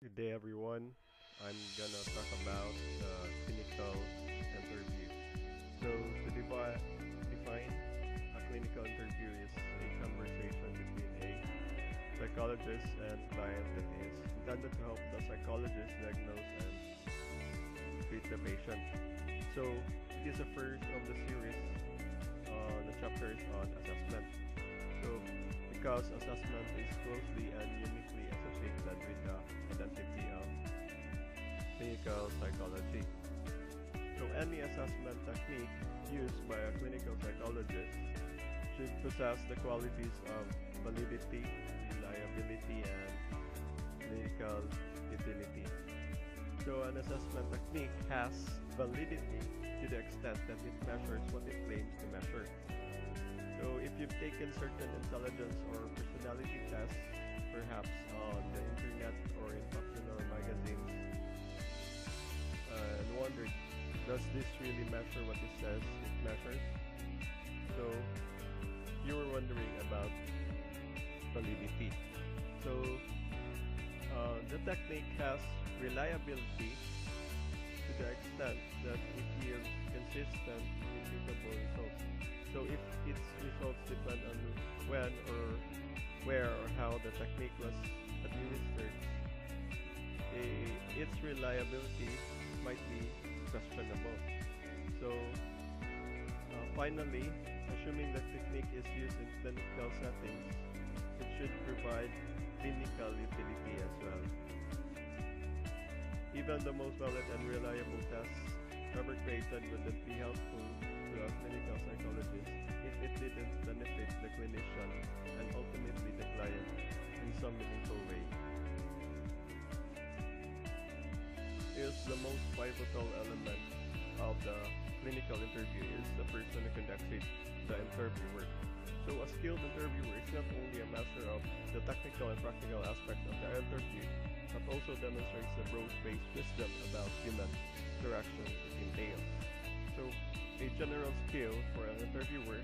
Good day, everyone. I'm gonna talk about the clinical interview. So, define a clinical interview is a conversation between a psychologist and client that is intended to help the psychologist diagnose and treat the patient. So, it is the first of the series. The chapter is on assessment. So, because assessment is closely and uniquely associated with the identity of clinical psychology. So, any assessment technique used by a clinical psychologist should possess the qualities of validity, reliability, and clinical utility. So, an assessment technique has validity to the extent that it measures what it claims to measure. So if you've taken certain intelligence or personality tests, perhaps on the internet or in popular magazines, and wondered, does this really measure what it says it measures? So you were wondering about validity. So the technique has reliability to the extent that it yields consistent, repeatable results. So if its results depend on when or where or how the technique was administered, its reliability might be questionable. So finally, assuming that technique is used in clinical settings, it should provide clinical utility as well. Even the most valid and reliable tests ever created wouldn't be helpful to a clinical psychologist if it didn't benefit the clinician and ultimately the client in some meaningful way. Is the most pivotal element of the clinical interview is the person who conducts it, the interviewer. So a skilled interviewer is not only a master of the technical and practical aspects of the interview, but also demonstrates the broad-based wisdom about human interactions it entails. So a general skill for an interviewer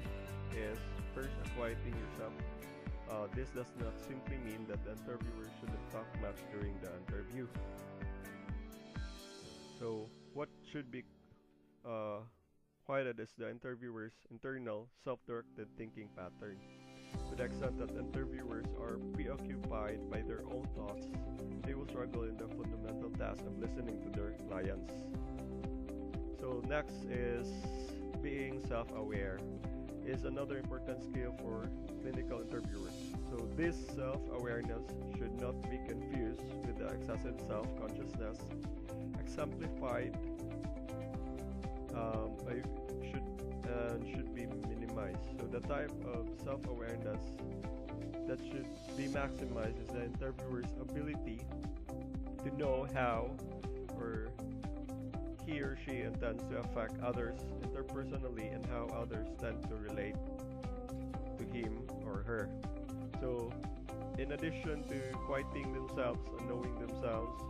is first quieting yourself. This does not simply mean that the interviewer shouldn't talk much during the interview. So what should be uh, quieted is the interviewer's internal self-directed thinking pattern. To the extent that interviewers are preoccupied by their own thoughts, they will struggle in the fundamental task of listening to their clients. So next is being self-aware is another important skill for clinical interviewers. So this self-awareness should not be confused with the excessive self-consciousness exemplified by should be minimized. So the type of self-awareness that should be maximized is the interviewer's ability to know how or he or she intends to affect others interpersonally and how others tend to relate to him or her. So, in addition to quieting themselves and knowing themselves,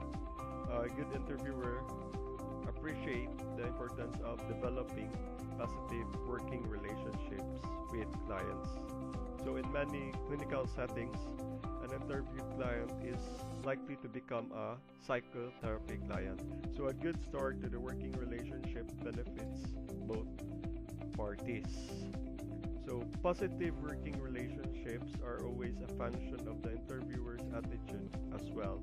a good interviewer appreciate the importance of developing positive working relationships with clients. So, in many clinical settings, an interview client is likely to become a psychotherapy client. So a good start to the working relationship benefits both parties. So positive working relationships are always a function of the interviewer's attitude as well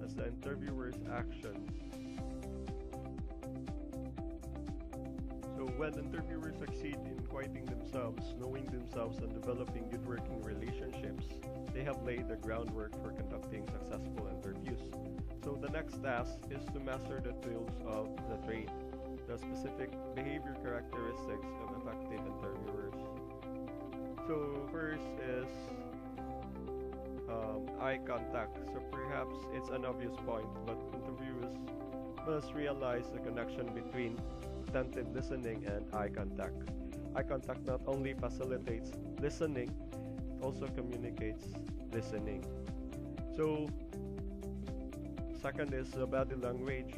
as the interviewer's actions. So when interviewers succeed in quieting themselves, knowing themselves, and developing good working relationships, they have laid the groundwork for conducting successful interviews. So the next task is to master the tools of the trade, the specific behavior characteristics of effective interviewers. So first is eye contact. So perhaps it's an obvious point, but interviewers must realize the connection between attentive listening and eye contact. Eye contact not only facilitates listening, it also communicates listening. So, second is body language.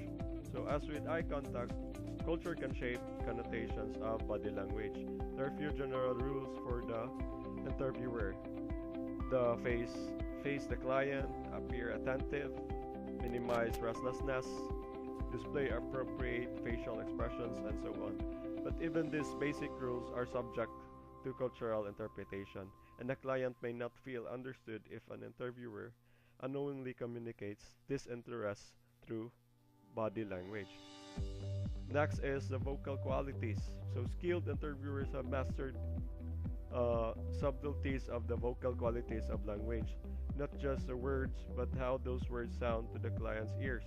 So, as with eye contact, culture can shape connotations of body language. There are few general rules for the interviewer. The face the client, appear attentive, minimize restlessness, display appropriate facial expressions, and so on. But even these basic rules are subject to cultural interpretation, and the client may not feel understood if an interviewer unknowingly communicates disinterest through body language. Next is the vocal qualities. So skilled interviewers have mastered subtleties of the vocal qualities of language, not just the words, but how those words sound to the client's ears.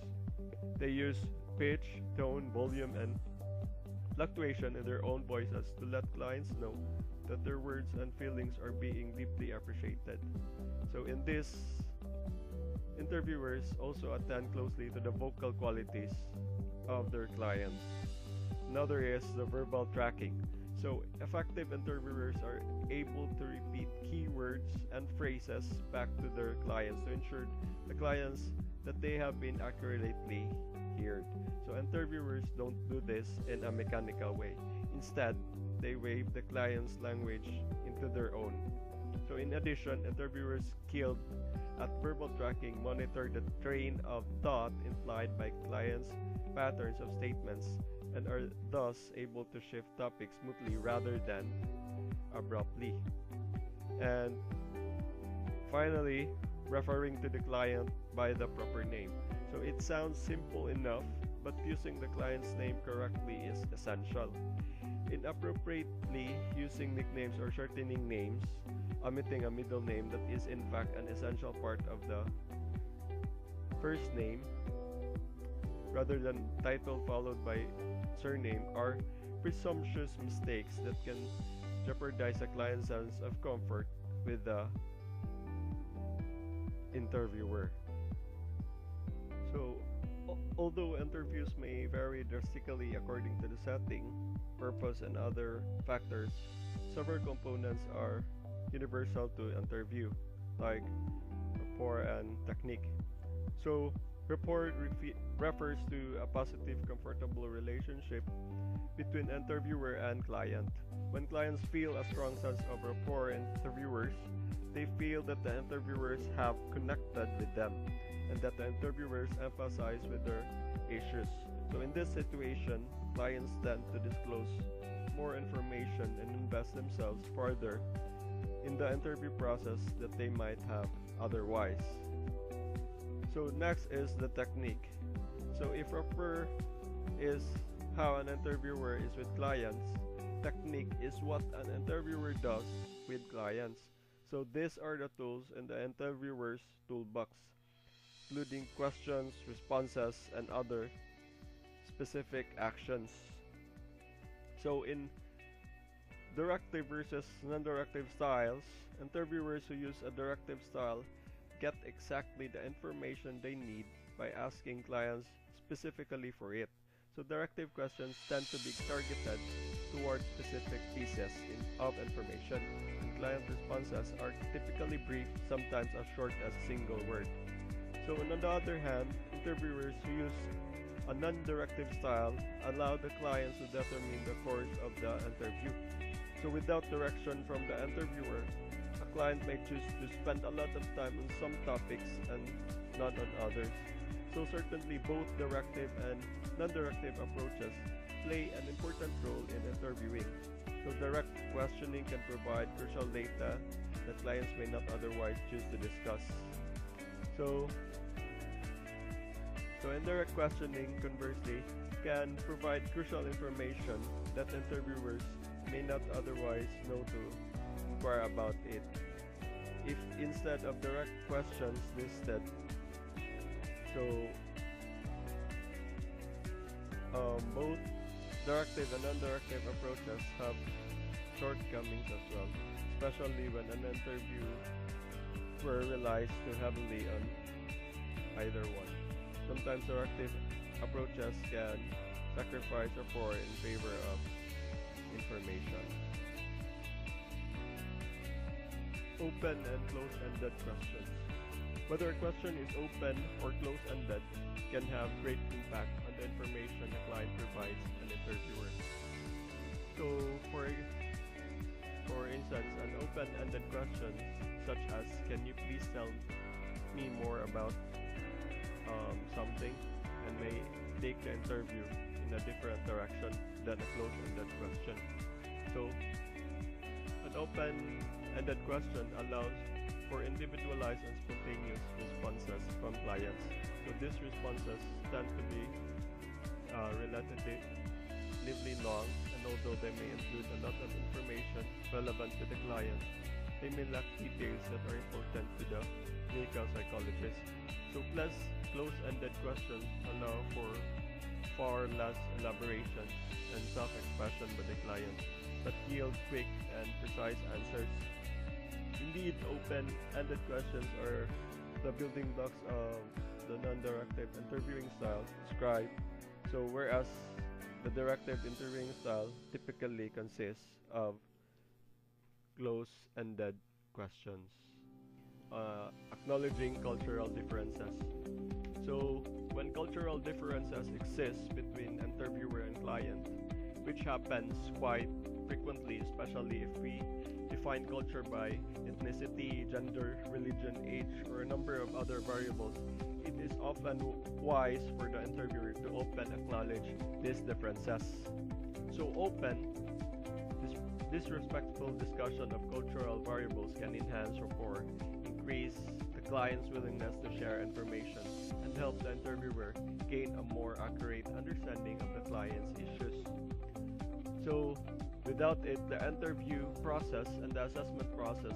They use pitch, tone, volume, and fluctuation in their own voices to let clients know that their words and feelings are being deeply appreciated. So in this, interviewers also attend closely to the vocal qualities of their clients. Another is the verbal tracking. So effective interviewers are able to repeat keywords and phrases back to their clients to ensure the clients that they have been accurately heard. So interviewers don't do this in a mechanical way. Instead, they weave the client's language into their own. So in addition, interviewers skilled at verbal tracking monitor the train of thought implied by clients' patterns of statements and are thus able to shift topics smoothly rather than abruptly. And finally, referring to the client by the proper name. So it sounds simple enough, but using the client's name correctly is essential. Inappropriately using nicknames or shortening names, omitting a middle name that is in fact an essential part of the first name, rather than title followed by surname, are presumptuous mistakes that can jeopardize a client's sense of comfort with the interviewer. So, although interviews may vary drastically according to the setting, purpose, and other factors, several components are universal to interview, like rapport and technique. So, rapport refers to a positive, comfortable relationship between interviewer and client. When clients feel a strong sense of rapport in interviewers, they feel that the interviewers have connected with them and that the interviewers emphasize with their issues. So in this situation, clients tend to disclose more information and invest themselves further in the interview process that they might have otherwise. So next is the technique. So if rapport is how an interviewer is with clients, technique is what an interviewer does with clients. So these are the tools in the interviewer's toolbox, including questions, responses, and other specific actions. So in directive versus non-directive styles, interviewers who use a directive style get exactly the information they need by asking clients specifically for it. So directive questions tend to be targeted towards specific pieces of information, and client responses are typically brief, sometimes as short as a single word. So on the other hand, interviewers who use a non-directive style allow the clients to determine the course of the interview. So without direction from the interviewer, a client may choose to spend a lot of time on some topics and not on others. So certainly both directive and non-directive approaches play an important role in interviewing. So direct questioning can provide crucial data that clients may not otherwise choose to discuss. So indirect questioning, conversely, can provide crucial information that interviewers may not otherwise know to inquire about it. If instead of direct questions listed, both directive and non-directive approaches have shortcomings as well, especially when an interviewer relies too heavily on either one. Sometimes directive approaches can sacrifice rapport in favor of information. Open and close-ended questions. Whether a question is open or close-ended can have great impact on the information the client provides an interviewer. So, for instance, an open-ended question such as, "Can you please tell me more about something?" take the interview in a different direction than a closed-ended question. So, an open-ended question allows for individualized and spontaneous responses from clients. So these responses tend to be relatively long, and although they may include a lot of information relevant to the client, they may lack details that are important to the clinical psychologist. So close-ended questions allow for far less elaboration and self-expression by the client, but yield quick and precise answers. Indeed, open-ended questions are the building blocks of the non-directive interviewing style described. So whereas the directive interviewing style typically consists of close-ended questions, acknowledging cultural differences. So when cultural differences exist between interviewer and client, which happens quite frequently, especially if we define culture by ethnicity, gender, religion, age, or a number of other variables, it is often wise for the interviewer to acknowledge these differences. So disrespectful discussion of cultural variables can enhance rapport, increase the client's willingness to share information, and help the interviewer gain a more accurate understanding of the client's issues. So, without it, the interview process and the assessment process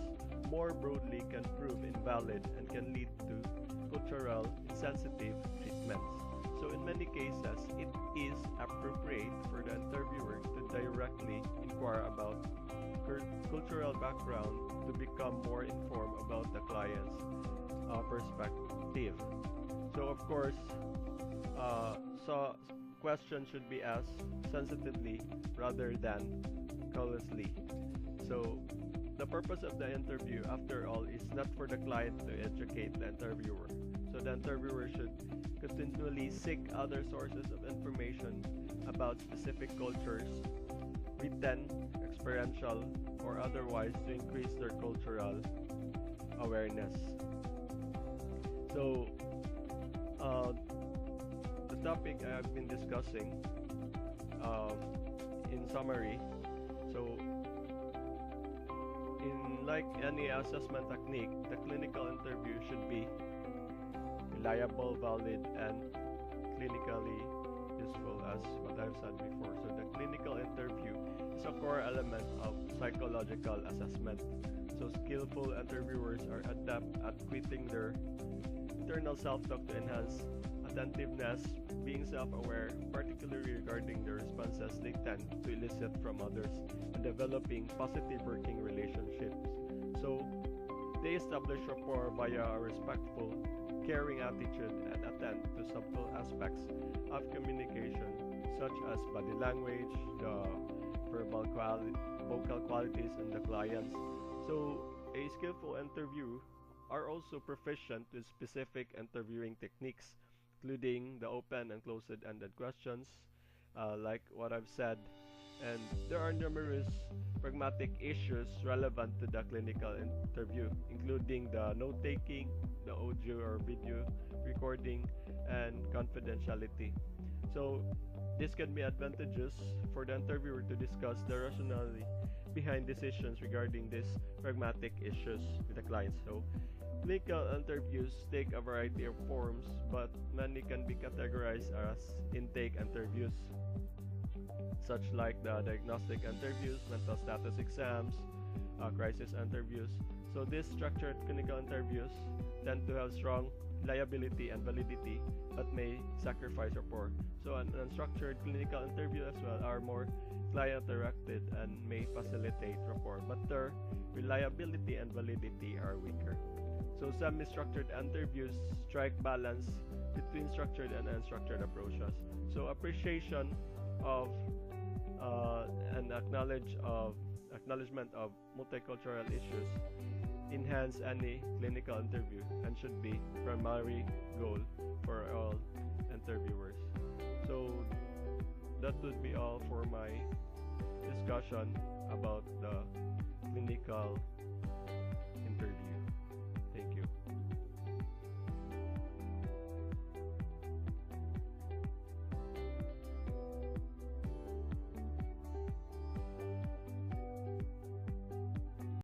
more broadly can prove invalid and can lead to cultural insensitive treatments. So in many cases, it is appropriate for the interviewer to directly inquire about cultural background to become more informed about the client's perspective. So of course, questions should be asked sensitively rather than callously. So the purpose of the interview, after all, is not for the client to educate the interviewer. So the interviewer should continually seek other sources of information about specific cultures, written, experiential, or otherwise, to increase their cultural awareness. So the topic I have been discussing, in summary, so in like any assessment technique, the clinical interview should be reliable, valid, and clinically useful, as what I've said before. So the clinical interview is a core element of psychological assessment. So skillful interviewers are adept at quitting their internal self-talk to enhance attentiveness, being self-aware, particularly regarding the responses they tend to elicit from others, and developing positive working relationships. So they establish rapport via a respectful, caring attitude and attend to subtle aspects of communication, such as body language, the vocal qualities, and the clients. So a skillful interview are also proficient with specific interviewing techniques, including the open and closed-ended questions, like what I've said. And there are numerous pragmatic issues relevant to the clinical interview, including the note-taking, the audio or video recording, and confidentiality. So this can be advantageous for the interviewer to discuss the rationality behind decisions regarding these pragmatic issues with the client. So clinical interviews take a variety of forms, but many can be categorized as intake interviews, such like the diagnostic interviews, mental status exams, crisis interviews. So these structured clinical interviews tend to have strong reliability and validity, but may sacrifice rapport. So an unstructured clinical interview as well are more client-directed and may facilitate rapport, but their reliability and validity are weaker. So semi-structured interviews strike balance between structured and unstructured approaches. So appreciation of and acknowledgement of multicultural issues enhance any clinical interview and should be primary goal for all interviewers. So that would be all for my discussion about the clinical